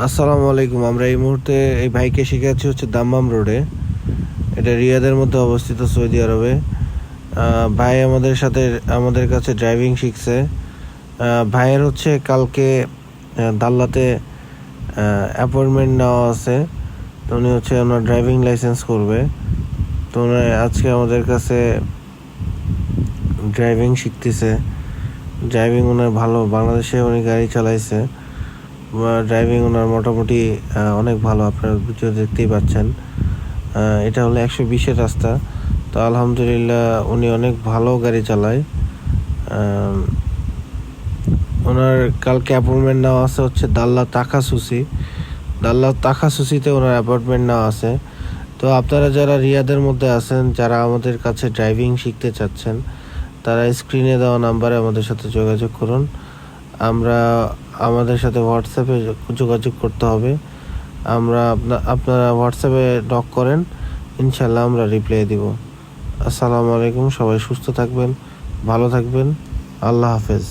আসসালামু আলাইকুম। আমরা এই মুহূর্তে এই ভাইকে শিখাচ্ছি হচ্ছে দাম্মাম রোডে। এটা রিয়াদের মধ্যে অবস্থিত, সৌদি আরবে। ভাই আমাদের কাছে ড্রাইভিং শিখছে। ভাইয়ের হচ্ছে কালকে দাল্লাতে অ্যাপয়েন্টমেন্ট নেওয়া আছে। তো উনি হচ্ছে ওনার ড্রাইভিং লাইসেন্স করবে। তো উনি আজকে আমাদের কাছে ড্রাইভিং শিখতেছে। ড্রাইভিং ওনার ভালো, বাংলাদেশে উনি গাড়ি চালাইছে। ড্রাইভিং ওনার মোটামুটি অনেক ভালো, আপনারা ভিডিও দেখতেই পাচ্ছেন। এটা হলো 120-এর রাস্তা। তো আলহামদুলিল্লাহ উনি অনেক ভালো গাড়ি চালায়। ওনার কালকে অ্যাপয়েন্টমেন্ট নেওয়া আছে হচ্ছে দাল্লা তাখাসুসিতে ওনার অ্যাপয়েন্টমেন্ট নেওয়া আছে। তো আপনারা যারা রিয়াদের মধ্যে আছেন, যারা আমাদের কাছে ড্রাইভিং শিখতে চাচ্ছেন, তারা স্ক্রিনে দেওয়া নাম্বারে আমাদের সাথে যোগাযোগ করুন। আমাদের সাথে হোয়াটসঅ্যাপে যোগাযোগ করতে হবে। আপনারা হোয়াটসঅ্যাপে নক করেন, ইনশাল্লাহ আমরা রিপ্লাই দিব। আসসালামু আলাইকুম। সবাই সুস্থ থাকবেন, ভালো থাকবেন। আল্লাহ হাফেজ।